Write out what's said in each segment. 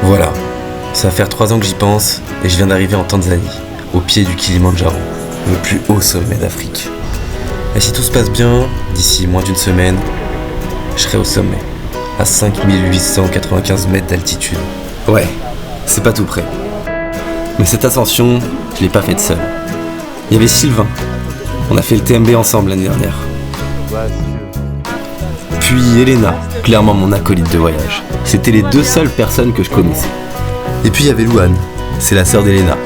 Voilà, ça va faire 3 ans que j'y pense et je viens d'arriver en Tanzanie, au pied du Kilimandjaro, le plus haut sommet d'Afrique. Et si tout se passe bien, d'ici moins d'une semaine, je serai au sommet, à 5895 mètres d'altitude. Ouais, c'est pas tout près. Mais cette ascension, je l'ai pas faite seule. Il y avait Sylvain, on a fait le TMB ensemble l'année dernière. Puis Elena, clairement mon acolyte de voyage. C'était les 2 seules personnes que je connaissais. Et puis il y avait Louane, c'est la sœur d'Elena.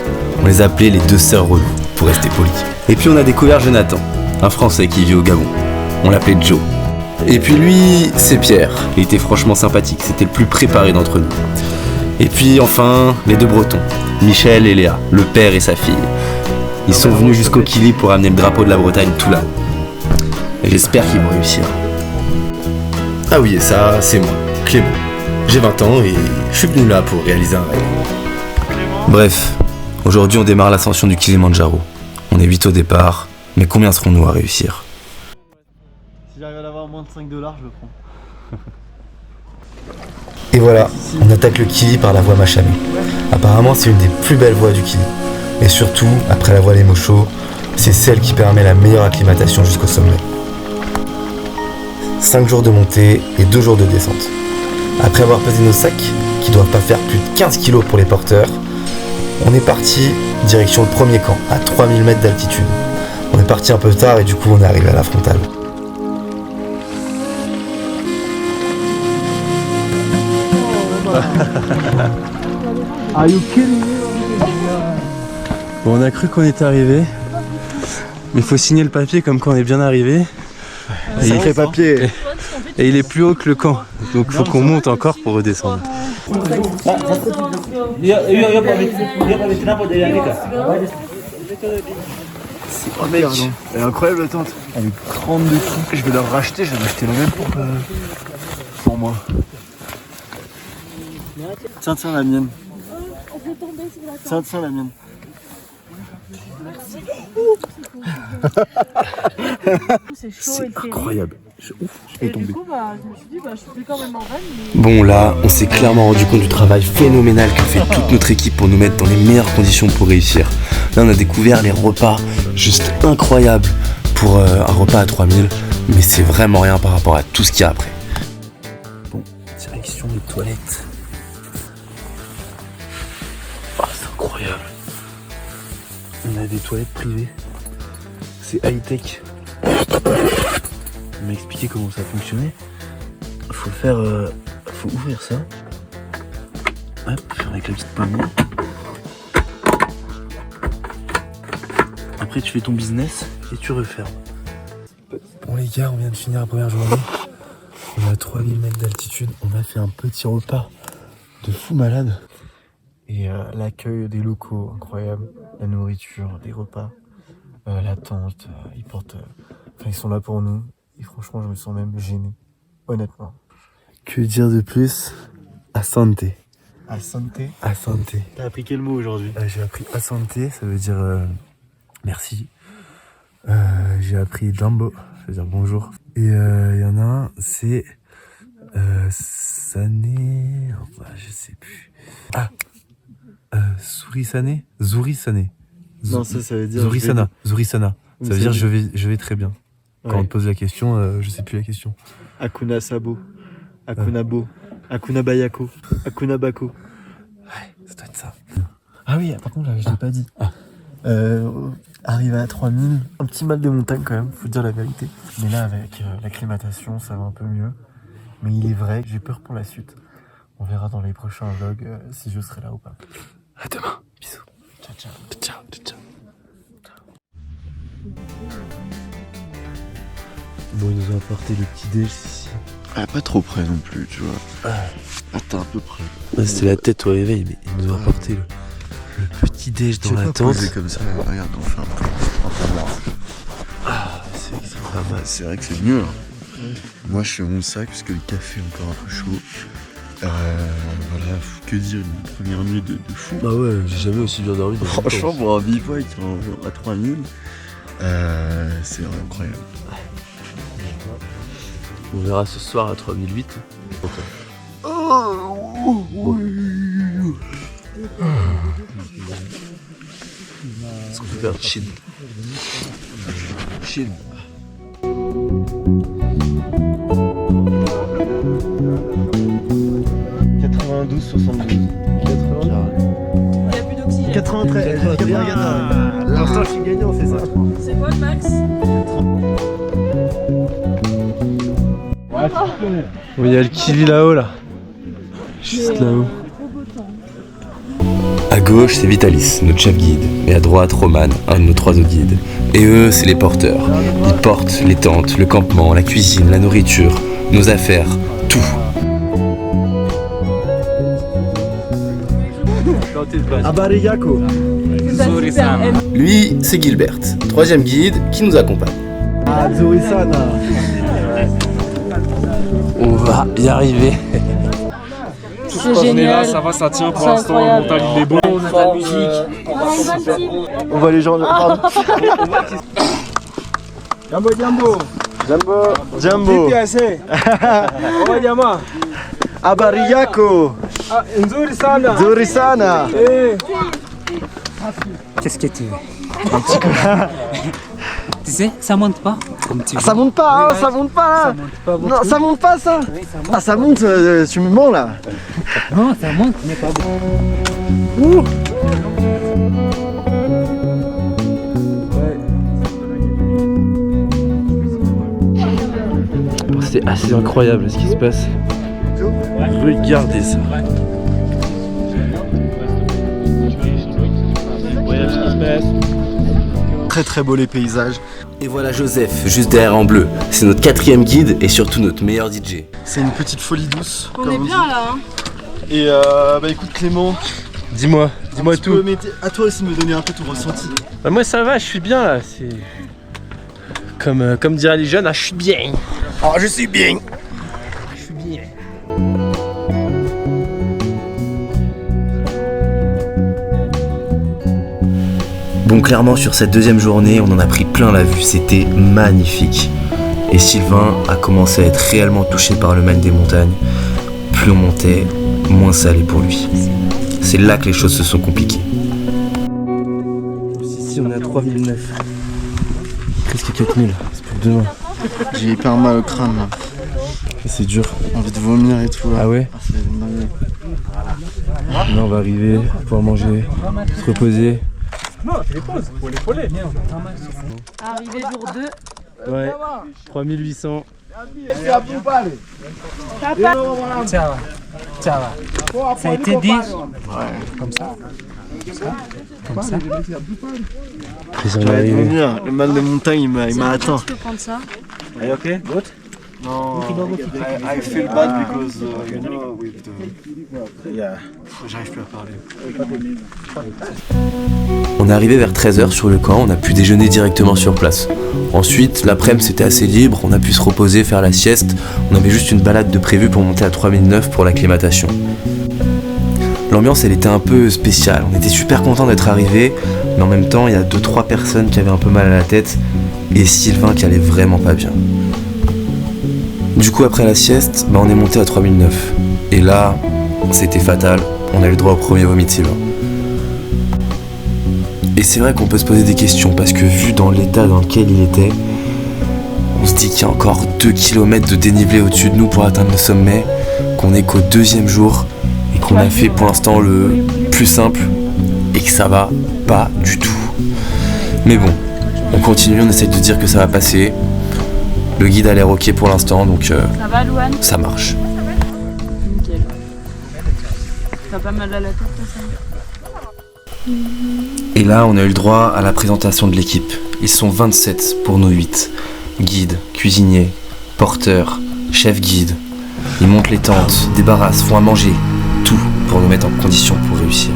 On les appelait les 2 sœurs reloues, pour rester poli. Et puis on a découvert Jonathan, un Français qui vit au Gabon. On l'appelait Joe. Et puis lui, c'est Pierre. Il était franchement sympathique, c'était le plus préparé d'entre nous. Et puis enfin, les 2 Bretons, Michel et Léa, le père et sa fille. Ils sont venus jusqu'au Kili pour amener le drapeau de la Bretagne tout là-haut. Et j'espère qu'ils vont réussir. Ah oui, et ça, c'est moi, Clément. J'ai 20 ans et je suis venu là pour réaliser un rêve. Bref, aujourd'hui on démarre l'ascension du Kilimandjaro. On est 8 au départ, mais combien serons-nous à réussir? Si j'arrive à l'avoir moins de 5 $, je le prends. Et voilà, on attaque le Kili par la voie Machamé. Apparemment c'est une des plus belles voies du Kili. Et surtout, après la voie Les Mochos, c'est celle qui permet la meilleure acclimatation jusqu'au sommet. 5 jours de montée et 2 jours de descente. Après avoir pesé nos sacs, qui doivent pas faire plus de 15 kg pour les porteurs, on est parti direction le premier camp, à 3000 mètres d'altitude. On est parti un peu tard et du coup on est arrivé à la frontale. Are you kidding me? Bon, on a cru qu'on était arrivé, mais il faut signer le papier comme quoi on est bien arrivé. Et il fait papier. Et il est plus haut que le camp, donc il faut qu'on monte encore pour redescendre. Oh mec, elle est incroyable la tente. Elle est grande de fou. Je vais la racheter, je vais m'acheter la même pour moi. Tiens, la mienne. Tiens, la mienne. C'est incroyable. Je vais tomber. Du coup, je me suis dit, je suis plus quand même en veine. Bon là, on s'est clairement rendu compte du travail phénoménal que fait toute notre équipe pour nous mettre dans les meilleures conditions pour réussir. Là on a découvert les repas juste incroyables pour un repas à 3000, mais c'est vraiment rien par rapport à tout ce qu'il y a après. Bon, direction des toilettes. Oh, c'est incroyable. On a des toilettes privées. C'est high-tech. On m'a expliqué comment ça fonctionnait. Faut ouvrir ça. Hop, avec la petite poignée. Après tu fais ton business et tu refermes. Bon les gars, on vient de finir la première journée. On est à 3000 mètres d'altitude. On a fait un petit repas de fou malade. Et l'accueil des locaux, incroyable. La nourriture, les repas, la tente, ils sont là pour nous. Et franchement, je me sens même gêné, honnêtement. Que dire de plus? Asante. Asante. Asante. T'as appris quel mot aujourd'hui? J'ai appris asante, ça veut dire merci. J'ai appris jambo, ça veut dire bonjour. Et il y en a un, c'est sané, enfin, je sais plus. Sourisane. Non, ça veut dire... Zurisana. Ça veut dire je vais très bien. Quand Ouais. on te pose la question, je sais plus la question. Akuna Sabo, Akuna Bo, Akuna Bayako, Akuna Bako. Ouais, ça doit être ça. Ah oui, par contre, je l'ai pas dit. Arrivé à 3000, un petit mal de montagne quand même, faut dire la vérité. Mais là, avec l'acclimatation, ça va un peu mieux. Mais il est vrai que j'ai peur pour la suite. On verra dans les prochains vlogs si je serai là ou pas. À demain. Bisous. Ciao. Ciao. Bon, ils nous ont apporté le petit déj ici. Ah, pas trop près non plus, tu vois. Ah, t'es un peu près. C'était la tête au réveil, mais ils nous ont apporté le petit déj dans la tente. Comme ça, regarde, on fait un peu. Ah, c'est pas mal. C'est vrai que c'est mieux. Hein. Moi, je fais mon sac parce que le café est encore un peu chaud. Voilà, que dire, une première nuit de fou. Bah ouais, j'ai jamais aussi bien dormi. Franchement, pour un bivouac à 3000, c'est incroyable. On verra ce soir à 3008. Oh, oui. super chill. Chill. Il n'y a plus d'oxygène. 93. Pour l'instant, je suis gagnant, c'est ça. C'est quoi le max? Oui, il y a le Kiwi là-haut là. Juste là-haut. À gauche, c'est Vitalis, notre chef guide, et à droite, Roman, un de nos 3 autres guides. Et eux, c'est les porteurs. Ils portent les tentes, le campement, la cuisine, la nourriture, nos affaires, tout. Abariyako. Lui, c'est Gilbert, 3e guide qui nous accompagne. Ah, Zorisana. On va y arriver. C'est génial. Ça va, ça tient pour C'est l'instant. Le incroyable. montage il est bon. On a de la musique. On voit les gens. Pardon. Jambo. Jumbo. Abariyako. Zorisana. Qu'est-ce que tu veux? Tu sais, ça monte pas comme tu veux. Ça monte pas, hein, ça monte pas là. Non, ça monte pas ça. Ah, ça monte, tu me mens là. Non, ça monte, mais pas bon. C'est assez incroyable ce qui se passe. Regardez ça. Très très beau les paysages. Et voilà Joseph, juste derrière en bleu. C'est notre 4e guide et surtout notre meilleur DJ. C'est une petite folie douce. On comme est on bien dit. là. Hein. Et bah écoute Clément, Dis-moi tu tout. peux à toi aussi de me donner un peu ton ressenti. Bah, moi ça va, je suis bien là. C'est comme diraient les jeunes, ah, je suis bien. Oh, je suis bien. Je suis bien. Bon, clairement, sur cette 2e journée, on en a pris plein la vue. C'était magnifique. Et Sylvain a commencé à être réellement touché par le mal des montagnes. Plus on montait, moins ça allait pour lui. C'est là que les choses se sont compliquées. Ici on est à 3009. Presque 4000. C'est pour demain. J'ai hyper mal au crâne là. C'est dur. Envie de vomir et tout. Là. Ah ouais? Ah, c'est une dinguerie. Là on va arriver, pouvoir manger, se reposer. Arrivé jour 2. Ouais. 3800. Ça va. Ça a été dit. Comme ça. Comme ça. Après on est J'allais arrivé. vomir. Le mal de montagne il m'a atteint. Tu peux prendre ça. Non, I feel bad because you know with the... Yeah. J'arrive plus à parler. On est arrivé vers 13h sur le camp, on a pu déjeuner directement sur place. Ensuite, l'après-midi c'était assez libre, on a pu se reposer, faire la sieste. On avait juste une balade de prévu pour monter à 3009 pour l'acclimatation. L'ambiance elle était un peu spéciale, on était super contents d'être arrivés, mais en même temps il y a 2-3 personnes qui avaient un peu mal à la tête et Sylvain qui allait vraiment pas bien. Du coup après la sieste, on est monté à 3009. Et là, c'était fatal, on a eu le droit au premier vomi de Sylvain. Et c'est vrai qu'on peut se poser des questions parce que vu dans l'état dans lequel il était, on se dit qu'il y a encore 2 km de dénivelé au-dessus de nous pour atteindre le sommet, qu'on est qu'au 2e jour et qu'on a fait pour l'instant le plus simple et que ça va pas du tout. Mais bon, on continue, on essaie de dire que ça va passer. Le guide a l'air ok pour l'instant donc Ça va, Louane? ça marche. Nickel. T'as pas mal à la tête, ça? Et là, on a eu le droit à la présentation de l'équipe. Ils sont 27 pour nos 8. Guides, cuisiniers, porteurs, chefs guides. Ils montent les tentes, débarrassent, font à manger. Tout pour nous mettre en condition pour réussir.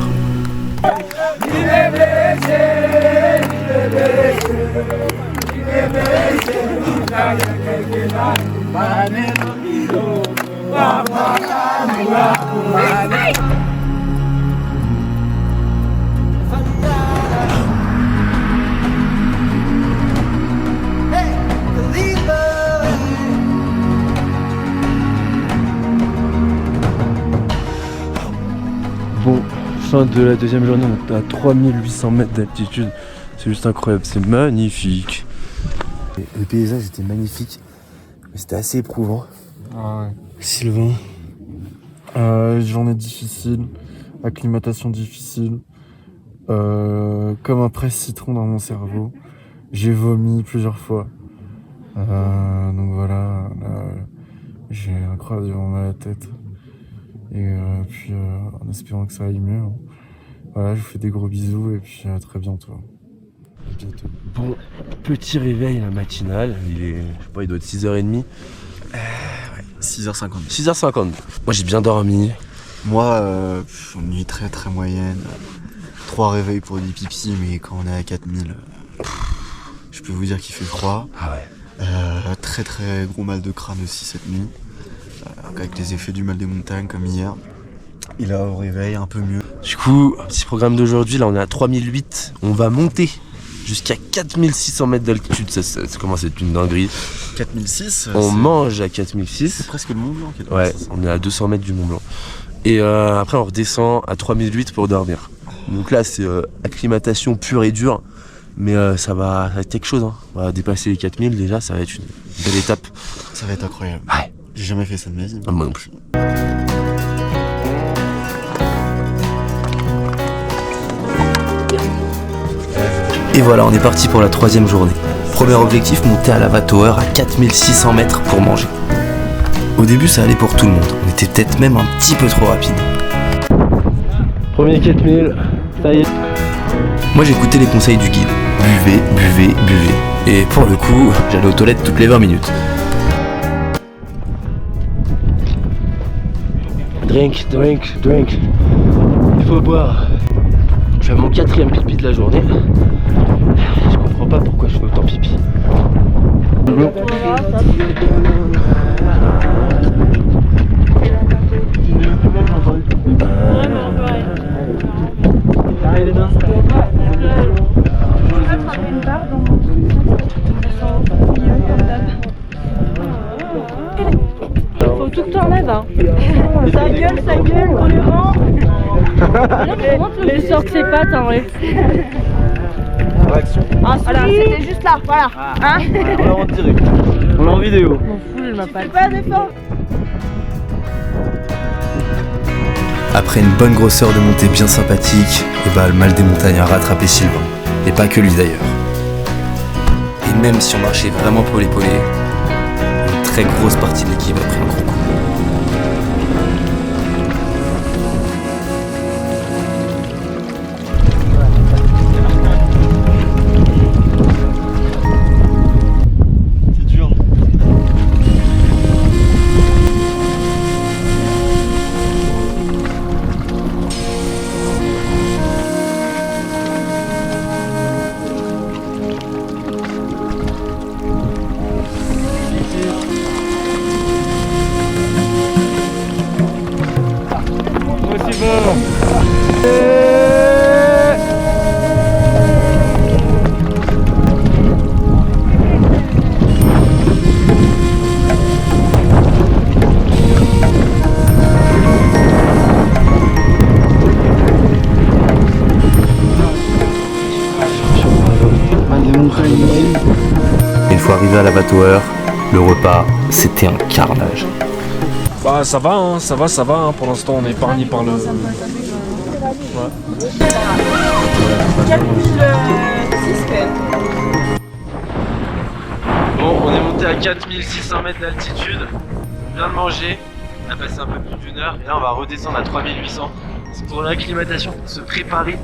Bon, fin de la 2e journée, on est à 3800 mètres d'altitude. C'est juste incroyable, c'est magnifique. Le paysage était magnifique, mais c'était assez éprouvant. Ah ouais. Sylvain. Journée difficile, acclimatation difficile, comme un presse-citron dans mon cerveau. J'ai vomi plusieurs fois. Donc voilà, là, j'ai un croisement mal à la tête. Et puis en espérant que ça aille mieux. Voilà, je vous fais des gros bisous et puis à très bientôt. Bon, petit réveil matinal, je sais pas, il doit être 6h30. 6h50. 6h50. Moi j'ai bien dormi. Moi, une nuit très très moyenne. 3 réveils pour du pipi, mais quand on est à 4000, je peux vous dire qu'il fait froid. Ah ouais. Très très gros mal de crâne aussi cette nuit. Avec les effets du mal des montagnes comme hier. Et là au réveil un peu mieux. Du coup, petit programme d'aujourd'hui, là on est à 3008. On va monter jusqu'à 4600 mètres d'altitude. Ça commence à être une dinguerie. 4006. On mange à 4006. C'est presque le Mont Blanc qui est Ouais, on est à 200 mètres du Mont Blanc. Et après on redescend à 3008 pour dormir. Donc là c'est acclimatation pure et dure. Mais ça va être quelque chose. Hein. On va dépasser les 4000 déjà, ça va être une belle étape. Ça va être incroyable. Ouais. J'ai jamais fait ça de ma vie. Moi non plus. Et voilà, on est parti pour la 3e journée. Premier objectif, monter à Lava Tower à 4600 mètres pour manger. Au début, ça allait pour tout le monde. On était peut-être même un petit peu trop rapide. Premier 4000, ça y est. Moi, j'écoutais les conseils du guide. Buvez, buvez, buvez. Et pour le coup, j'allais aux toilettes toutes les 20 minutes. Drink, drink, drink. Il faut boire. Je fais mon 4e pipi de la journée. Je comprends pas pourquoi je fais autant pipi. Faut tout que t'enlèves, hein. Ça gueule, pour le vent. Les sorts de ses pattes, hein, ouais. Ah, voilà, c'était juste là, voilà. Hein, On l'a en direct. On l'a en vidéo. Je m'en fous, elle m'a pas c'est pas d'effort. Après une bonne grosseur de montée bien sympathique, et bah le mal des montagnes a rattrapé Sylvain. Et pas que lui d'ailleurs. Et même si on marchait vraiment pour l'épauler, une très grosse partie de l'équipe a pris un gros coup. C'est dur. Une fois arrivé à Lava Tower, le repas, c'était un carnage. Bah ça va, hein, ça va. Hein. Pour l'instant on est épargné par le... Bon, on est monté à 4600 mètres d'altitude. On vient de manger. On a passé un peu plus d'1 heure. Et là on va redescendre à 3800. C'est pour l'acclimatation, pour se préparer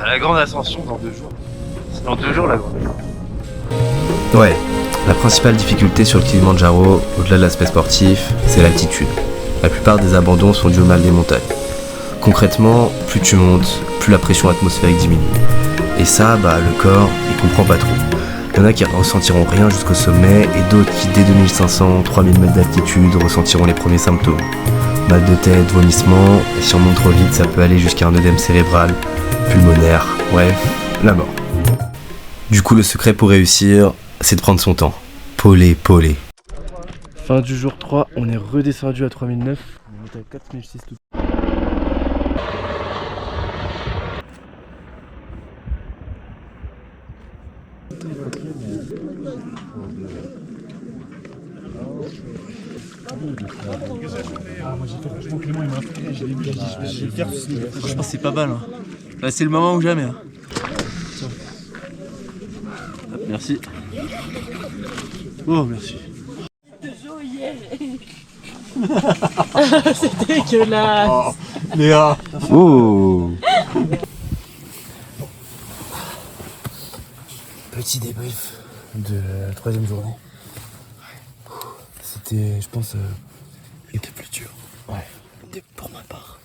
à la grande ascension dans 2 jours. C'est dans 2 jours la grande ascension. Ouais, la principale difficulté sur le Kilimanjaro, au-delà de l'aspect sportif, c'est l'altitude. La plupart des abandons sont dus au mal des montagnes. Concrètement, plus tu montes, plus la pression atmosphérique diminue. Et ça, bah, le corps, il comprend pas trop. Il y en a qui ressentiront rien jusqu'au sommet et d'autres qui, dès 2500, 3000 mètres d'altitude, ressentiront les premiers symptômes. Mal de tête, vomissement, et si on monte trop vite, ça peut aller jusqu'à un œdème cérébral, pulmonaire, bref, la mort. Du coup, le secret pour réussir, c'est de prendre son temps. Pauler. Fin du jour 3, on est redescendu à 3009. On est monté à 4006 tout. Franchement, c'est pas mal. Hein. Là, c'est le moment ou jamais. Hein. Merci. Oh, merci. C'est dégueulasse. Oh, Léa. Oh. Petit débrief de la 3e journée. C'était, je pense, une des plus dures. Ouais. Pour ma part,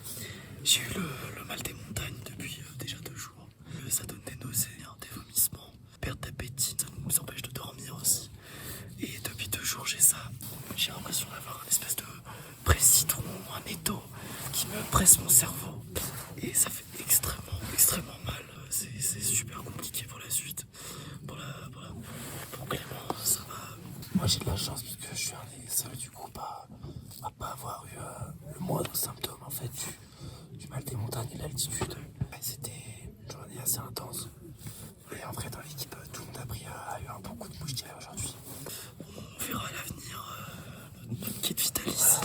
j'ai eu le mal des montagnes depuis déjà 2 jours. Ça donne des nausées, des vomissements, perte d'appétit, ça nous empêche de dormir aussi. Et depuis 2 jours, j'ai ça. J'ai l'impression d'avoir une espèce de presse-citron, un étau qui me presse mon cerveau. Et ça fait extrêmement mal. C'est super compliqué pour la suite. Pour Clément, ça va. Moi, j'ai de la chance parce que je suis un des seuls du groupe à pas avoir eu le moindre symptôme en fait du mal des montagnes et de l'altitude. C'était une journée assez intense. Et en vrai, dans l'équipe, tout le monde a eu un bon coup de mouche aujourd'hui. On verra à l'avenir. Notre kid Vitalis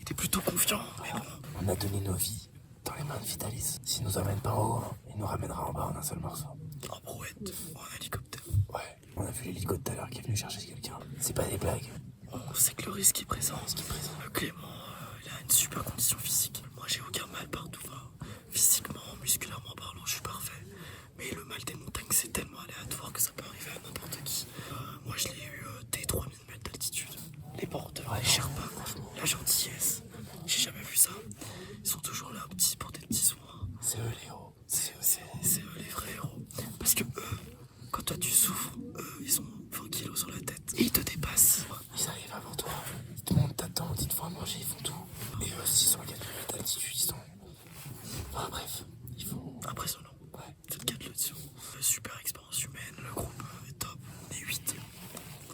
était plutôt confiant, mais bon. On a donné nos vies dans les mains de Vitalis. S'il nous emmène pas en haut, il nous ramènera en bas en un seul morceau. En brouette ou en hélicoptère. Ouais, on a vu l'hélico tout à l'heure qui est venu chercher quelqu'un. C'est pas des blagues. On sait que le risque est présent. Clément, il a une super condition physique. Moi, j'ai aucun mal partout. Physiquement, musculairement parlant, je suis parfait. Mais le mal des montagnes, c'est tellement aléatoire que ça peut arriver à n'importe qui. Moi, je l'ai eu dès 3000 mètres d'altitude. Les porteurs, les Sherpas, la gentillesse. J'ai jamais vu ça. Ils sont toujours là, petits, pour des petits soins. C'est eux les héros. C'est eux les vrais héros. Parce que eux, quand toi tu souffres, eux, ils ont 20 kilos sur la tête. Et ils te dépassent. Ils arrivent avant toi. Ils te montrent ta tente, ils te font à manger, ils font tout. Et eux aussi, ils sont à 4000 mètres d'altitude, ils sont... Enfin bref, ils font... Impressionnant. Ouais, cette 4 là-dessus. Super expérience humaine, le groupe est top. On est 8.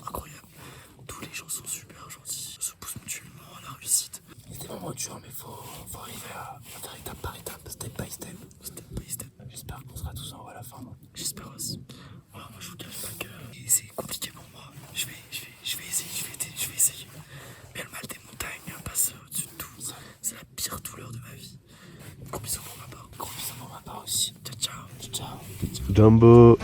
Incroyable. Tous les gens sont super gentils, se poussent mutuellement à la réussite. Il y a des moments durs, mais faut arriver à faire étape par étape, step by step. J'espère qu'on sera tous en haut à la fin. J'espère aussi. Voilà, moi je vous cache pas que c'est compliqué pour moi. Je vais essayer. Mais le mal des montagnes passe au-dessus de tout. C'est la pire douleur de ma vie. Gros bisous pour ma part. Gros bisous pour ma part aussi. Ciao. Jumbo.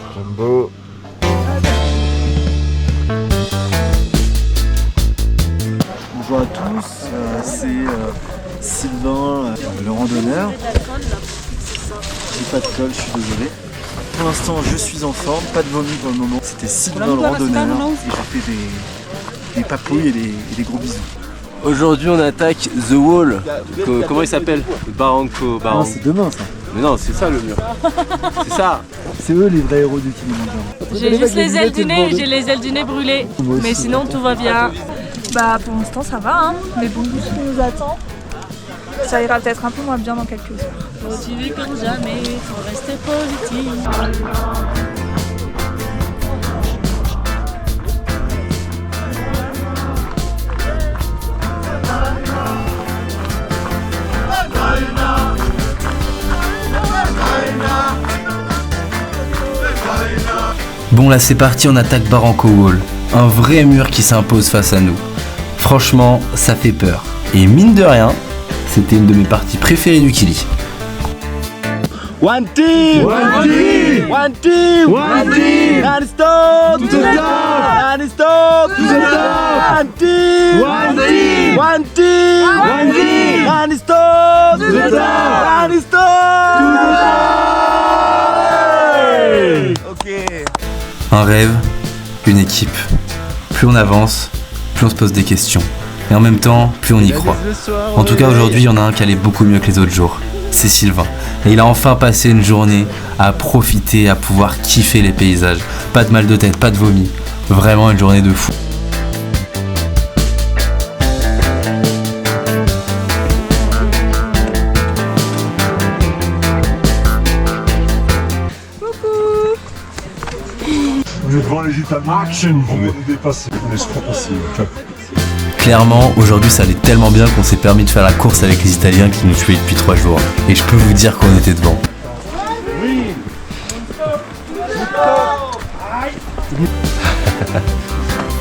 Bonjour à tous, c'est Sylvain, le randonneur. J'ai pas de colle, je suis désolé. Pour l'instant, je suis en forme, pas de vomi pour le moment. C'était Sylvain le randonneur et j'ai fait des papouilles et des gros bisous. Aujourd'hui, on attaque The Wall. Comment il s'appelle? Barranco. Non, c'est demain ça. Mais non, c'est ça le mur. C'est ça. C'est eux les vrais héros du Kilimanjaro. J'ai juste les ailes du nez, brûlées. Mais sinon tout va bien. Bah pour l'instant ça va, hein. Mais bon, vu ce qui nous attend, ça ira peut-être un peu moins bien dans quelques heures. Motivé comme jamais, faut rester positif. Bon là c'est parti, on attaque Barranco Wall. Un vrai mur qui s'impose face à nous. Franchement, ça fait peur. Et mine de rien, c'était une de mes parties préférées du Kili. One team, non-stop, to the top, non-stop, to the top, one team, non-stop, to the top, non-stop, to the top. Ok. Un rêve, une équipe. Plus on avance, plus on se pose des questions. Et en même temps, plus on y croit. En tout cas aujourd'hui, il y en a un qui allait beaucoup mieux que les autres jours. C'est Sylvain. Et il a enfin passé une journée à profiter, à pouvoir kiffer les paysages. Pas de mal de tête, pas de vomi. Vraiment une journée de fou. On est devant les Italiens, on va nous dépasser, on est trop passé. Clairement, aujourd'hui ça allait tellement bien qu'on s'est permis de faire la course avec les Italiens qui nous tuaient depuis 3 jours. Et je peux vous dire qu'on était devant. venu.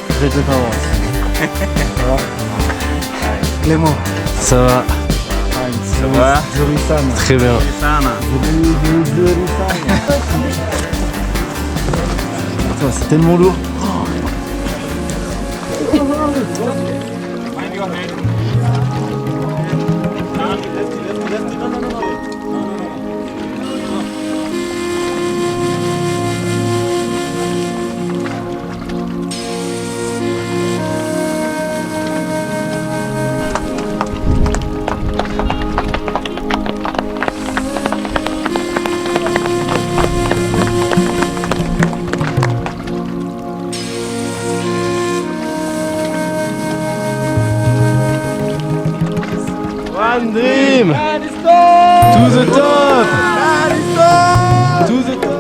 Je vais te faire voir. Ça va Clément. Ça va. Ça va Très bien. Attends, c'est tellement lourd. One dream to the top. To the top.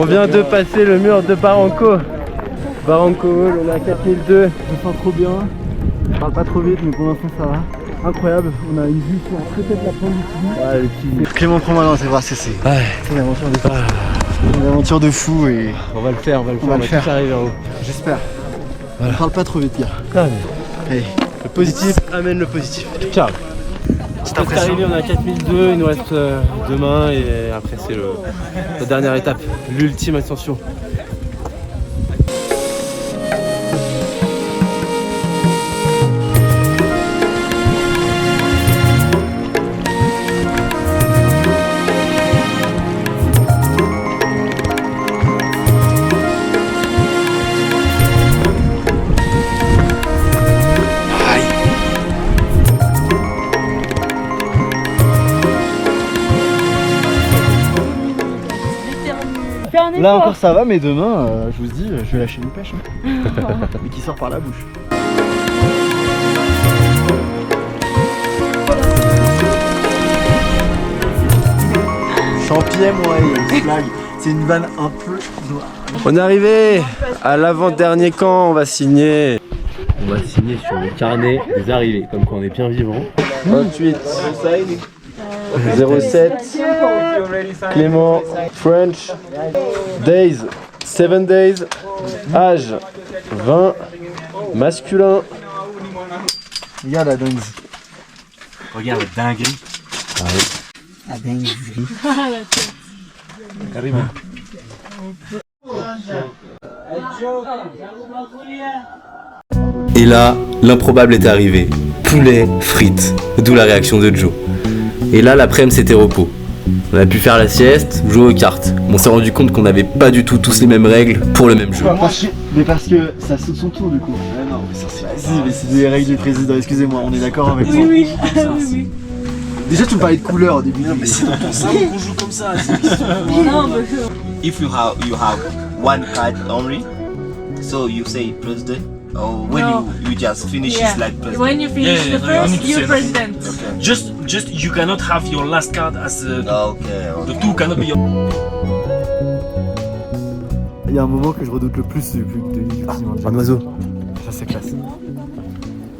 On vient de passer le mur de Barranco. Barranco Hall, on est à 4002. Je me sens trop bien. Je parle pas trop vite, mais pour l'instant ça va. Incroyable, on a une vue sur peut-être la pointe du Kili. Ouais, le Kili. Clément, prends-moi dans ses bras, c'est une aventure de fou. Une aventure de fou et. On va le faire, on va le faire. Tous arriver en haut. J'espère. Voilà. Parle pas trop vite, gars. Allez. Le positif amène le positif. Ciao. C'est arrivé, on est à 4002, il nous reste demain et après c'est la dernière étape, l'ultime ascension. Là encore ça va, mais demain, je vous dis, je vais lâcher une pêche. Mais qui sort par la bouche. Champion, moi, une flag. C'est une vanne un peu noire. On est arrivé à l'avant-dernier camp, on va signer. On va signer sur le carnet des arrivées, comme quand on est bien vivant. 28 07 Clément French Days 7 days âge 20 masculin. Regarde la dingue. Regarde la dinguerie. La dinguerie. Carrément. Et là, l'improbable est arrivé. Poulet, frites, d'où la réaction de Joe. Et là, l'après-midi, c'était repos. On a pu faire la sieste, jouer aux cartes. On s'est rendu compte qu'on n'avait pas du tout tous les mêmes règles pour le même jeu. Mais parce que ça saute son tour du coup. Non, mais ça c'est... Si, mais c'est des règles du président, excusez-moi, on est d'accord avec ça. Oui. Déjà tu me parlais de couleur au début. Non mais c'est dans ton cerveau qu'on joue comme ça. If you have one card only, so you say president, or when you just finish it's like president. When you finish the first, you're president. Okay. Just you cannot have your last card as Okay. the two cannot be your... Il y a un moment que je redoute le plus depuis Un oiseau. Ça c'est classe.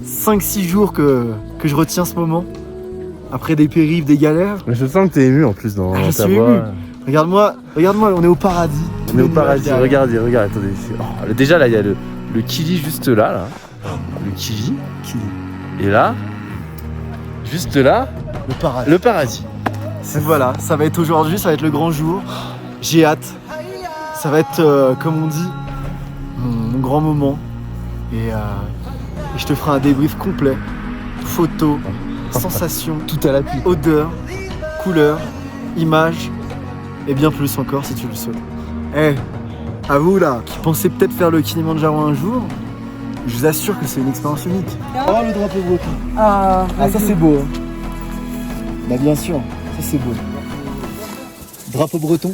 5-6 jours que je retiens ce moment. Après des périphes, des galères. Je sens que t'es ému en plus dans je ta suis voix. ému. Regarde-moi, on est au paradis. On est au paradis, regarde, attendez. Déjà là, il y a le Kili juste là. Le Kili. Et là, juste là, le paradis. Voilà, ça va être aujourd'hui, ça va être le grand jour. J'ai hâte. Ça va être, comme on dit, mon grand moment. Et je te ferai un débrief complet. Photos, sensations, Tout à l'appui. odeurs, couleurs, images, et bien plus encore si tu le souhaites. À vous là, qui pensez peut-être faire le Kilimandjaro un jour, je vous assure que c'est une expérience unique. Oh le drapeau breton. Ah ça c'est beau. Bah bien sûr, ça c'est beau. Drapeau breton.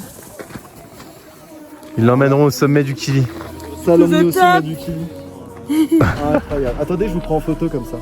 Ils l'emmèneront au sommet du Kili. Ça l'emmène au sommet du Kili. Incroyable. Attendez, je vous prends en photo comme ça.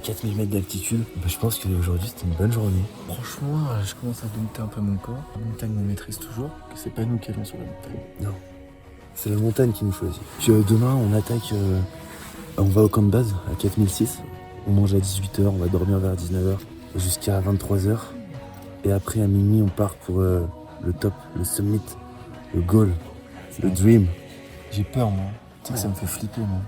4000 mètres d'altitude. Je pense qu'aujourd'hui c'était une bonne journée. Franchement, je commence à douter un peu mon corps. La montagne me maîtrise toujours, que c'est pas nous qui allons sur la montagne. Non, c'est la montagne qui nous choisit. Puis demain on attaque, on va au camp de base à 4006. On mange à 18h, on va dormir vers 19h jusqu'à 23h. Et après à minuit on part pour le top, le summit, le goal, le dream. J'ai peur moi, tu sais que ça me fait flipper moi.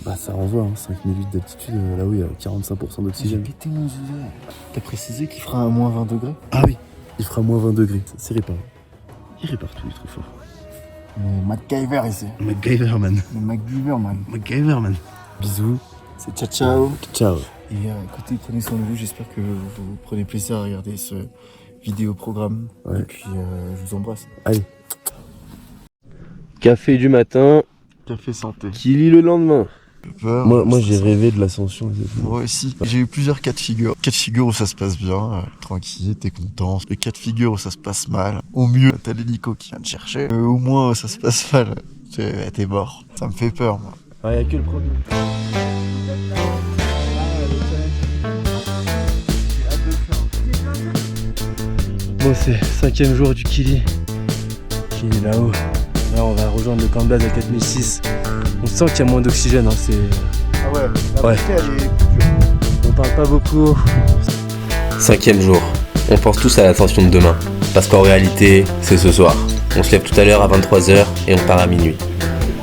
Bah ça renvoie, 5008 d'altitude, là où il y a 45% d'oxygène. J'ai pété mon gilet. T'as précisé qu'il fera à moins 20 degrés? Ah oui, il fera moins 20 degrés, c'est réparé. Il répare tout, il est trop fort. Mais MacGyver ici. MacGyver man. Le MacGyver man. MacGyver man. Bisous, c'est ciao ciao. Ciao. Et écoutez, prenez soin de vous, j'espère que vous prenez plaisir à regarder ce vidéo programme. Ouais. Et puis je vous embrasse. Allez. Café du matin. Café santé. Qui lit le lendemain. Moi j'ai rêvé de l'ascension. Moi aussi. J'ai eu plusieurs cas de figure. Cas de figure où ça se passe bien, tranquille, t'es content. Le cas de figure où ça se passe mal. Au mieux, t'as l'hélico qui vient te chercher. Au moins, ça se passe mal. T'es mort. Ça me fait peur, moi. Ah, y'a que le premier. Bon, c'est 5e jour du Kili qui est là-haut. Là, on va rejoindre le camp de base à 4006. On sent qu'il y a moins d'oxygène. C'est... Ah ouais, la montée, elle est dure. On parle pas beaucoup. 5e jour. On pense tous à l'ascension de demain. Parce qu'en réalité, c'est ce soir. On se lève tout à l'heure à 23h et on part à minuit.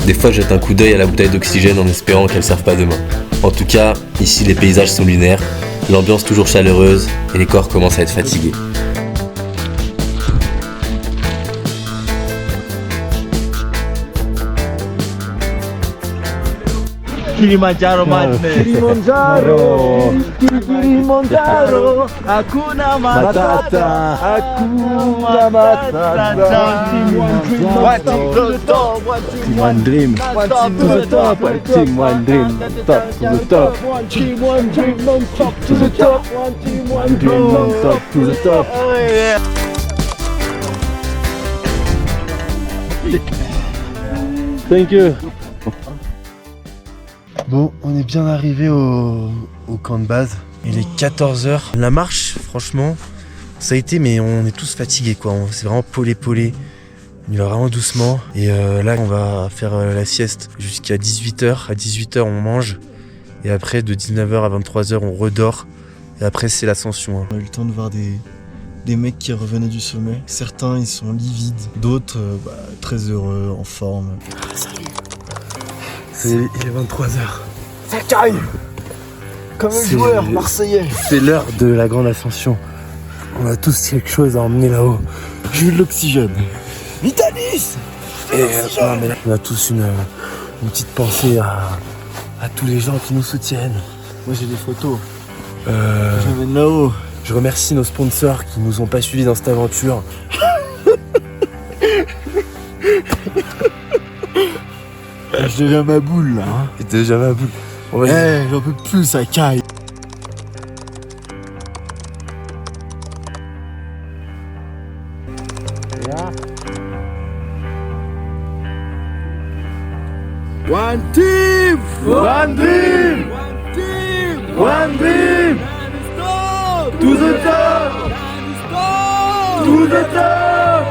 Des fois, je jette un coup d'œil à la bouteille d'oxygène en espérant qu'elle ne serve pas demain. En tout cas, ici, les paysages sont lunaires, l'ambiance toujours chaleureuse et les corps commencent à être fatigués. Kilimanjaro madness. Kilimanjaro. Kilimanjaro. Hakuna Matata. Hakuna Matata. One to the top. One dream. One to the top. Team one dream. Top to the top. One team, one dream, non-stop to the top. One team, one dream, non-stop to the top. Thank you. Bon, on est bien arrivé au camp de base. Il est 14h. La marche, franchement, ça a été, mais on est tous fatigués, quoi. C'est vraiment polé. On y va vraiment doucement. Et là, on va faire la sieste jusqu'à 18h. À 18h, on mange. Et après, de 19h à 23h, on redort. Et après, c'est l'ascension. On a eu le temps de voir des mecs qui revenaient du sommet. Certains, ils sont livides. D'autres, très heureux, en forme. Salut. Il est 23h. Ça caille comme un joueur marseillais. C'est l'heure de la grande ascension. On a tous quelque chose à emmener là-haut. J'ai eu de l'oxygène. Vitalis. Et on a tous une petite pensée à tous les gens qui nous soutiennent. Moi j'ai des photos. J'amène là-haut. Je remercie nos sponsors qui nous ont pas suivis dans cette aventure. Je deviens ma boule là. Tu deviens ma boule. J'en peux plus, ça caille. One team! One dream! One team! One dream! To the top! To the top!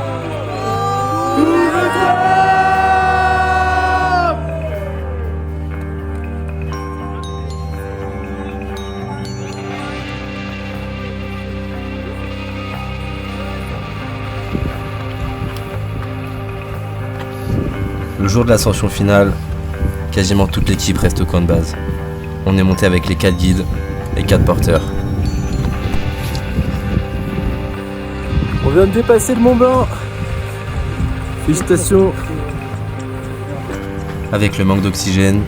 To the top! Le jour de l'ascension finale, quasiment toute l'équipe reste au camp de base. On est monté avec les 4 guides et 4 porteurs. On vient de dépasser le Mont Blanc. Félicitations. Avec le manque d'oxygène,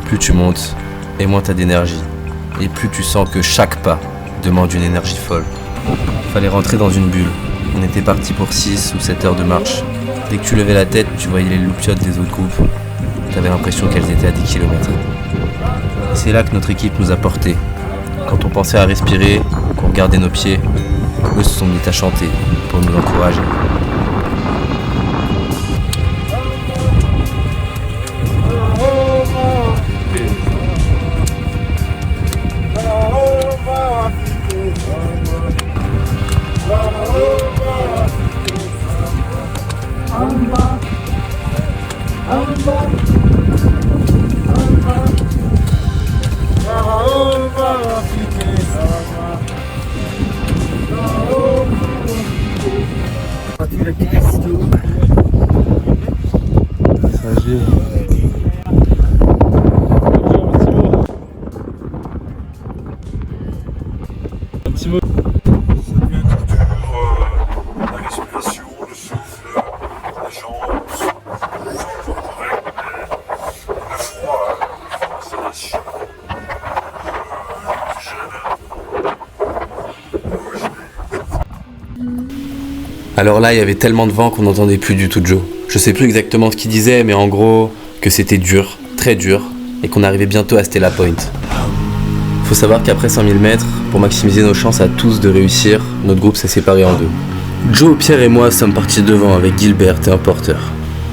plus tu montes et moins t'as d'énergie. Et plus tu sens que chaque pas demande une énergie folle. Fallait rentrer dans une bulle. On était parti pour 6 ou 7 heures de marche. Dès que tu levais la tête, tu voyais les loupiottes des autres groupes. T'avais l'impression qu'elles étaient à 10 km. C'est là que notre équipe nous a portés. Quand on pensait à respirer, qu'on regardait nos pieds, eux se sont mis à chanter pour nous encourager. La respiration, le souffle, les jambes sont correctes, mais le froid, ça lâche. Alors là, il y avait tellement de vent qu'on n'entendait plus du tout Joe. Je sais plus exactement ce qu'il disait, mais en gros, que c'était dur, très dur, et qu'on arrivait bientôt à Stella Point. Faut savoir qu'après 100 000 mètres, pour maximiser nos chances à tous de réussir, notre groupe s'est séparé en deux. Joe, Pierre et moi sommes partis devant avec Gilbert et un porteur.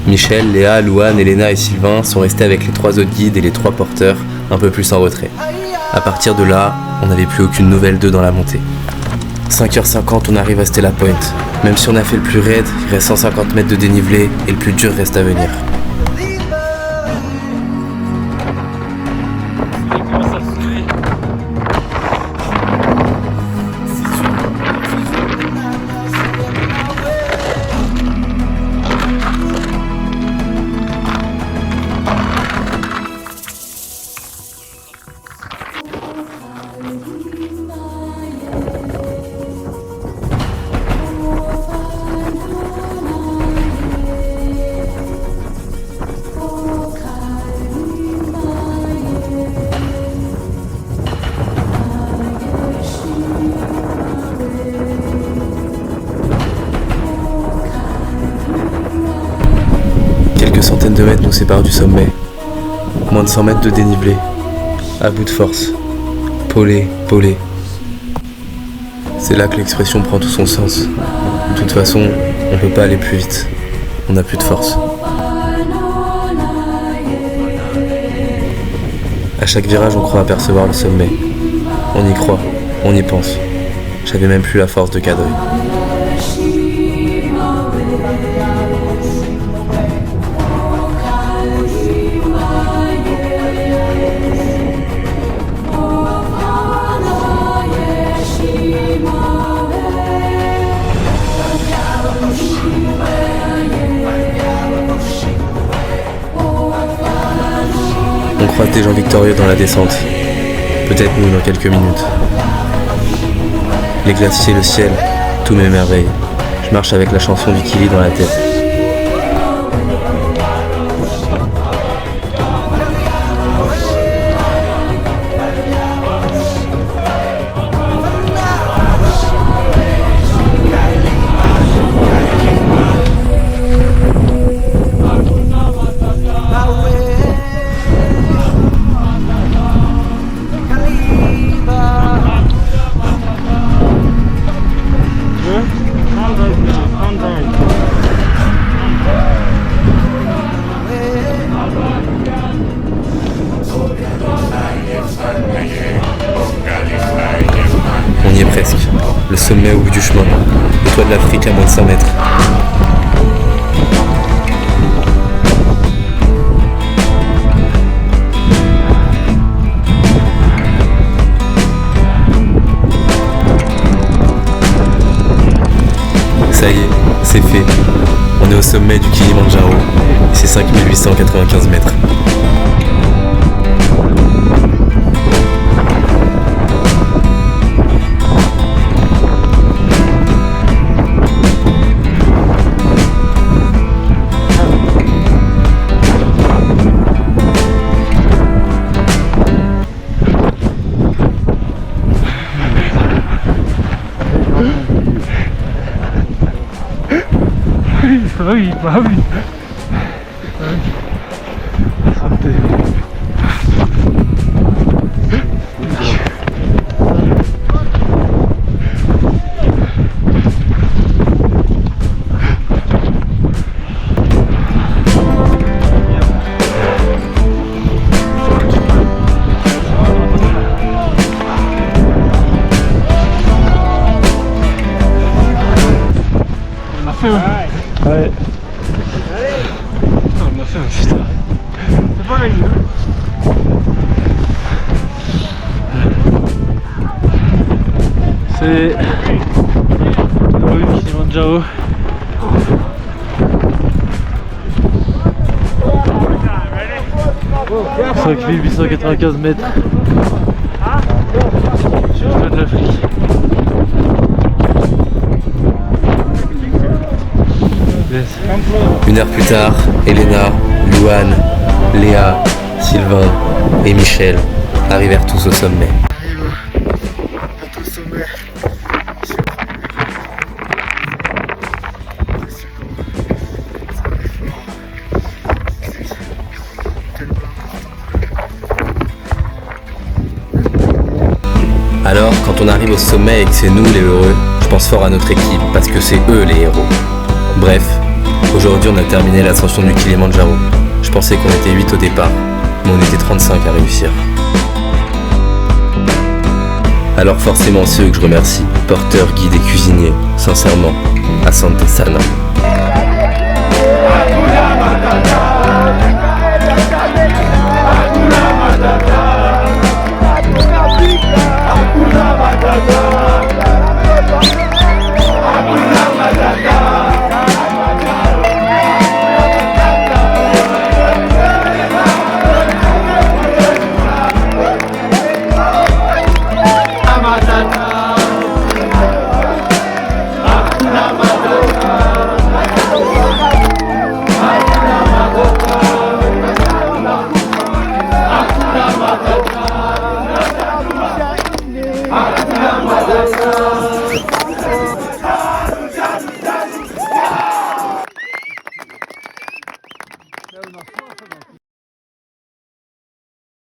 Michel, Léa, Louane, Elena et Sylvain sont restés avec les 3 autres guides et les 3 porteurs, un peu plus en retrait. À partir de là, on n'avait plus aucune nouvelle d'eux dans la montée. 5h50, on arrive à Stella Point. Même si on a fait le plus raide, il reste 150 mètres de dénivelé et le plus dur reste à venir. Quelques centaines de mètres nous séparent du sommet. Moins de 100 mètres de dénivelé. À bout de force. Polé, polé. C'est là que l'expression prend tout son sens. De toute façon, on peut pas aller plus vite. On n'a plus de force. À chaque virage, on croit apercevoir le sommet. On y croit, on y pense. J'avais même plus la force de cadrer. On croise des gens victorieux dans la descente. Peut-être nous dans quelques minutes. Les glaciers, le ciel, tout m'émerveille. Je marche avec la chanson Vicky Lee dans la tête. On y est presque. Le sommet au bout du chemin. Le toit de l'Afrique à moins de 100 mètres. Ça y est, c'est fait. On est au sommet du Kilimandjaro. C'est 5895 mètres. Oui, bah oui. faim. Ouais. Putain, on a faim, putain. C'est pas gagné. C'est le rue Kilimanjaro. 5895 mètres. Je suis de l'Afrique. Une heure plus tard, Elena, Louane, Léa, Sylvain et Michel arrivèrent tous au sommet. Alors, quand on arrive au sommet et que c'est nous les heureux, je pense fort à notre équipe parce que c'est eux les héros. Bref, aujourd'hui on a terminé l'ascension du Kilimanjaro. Je pensais qu'on était 8 au départ, mais on était 35 à réussir. Alors forcément c'est eux que je remercie, porteurs, guides et cuisiniers, sincèrement, asante sana.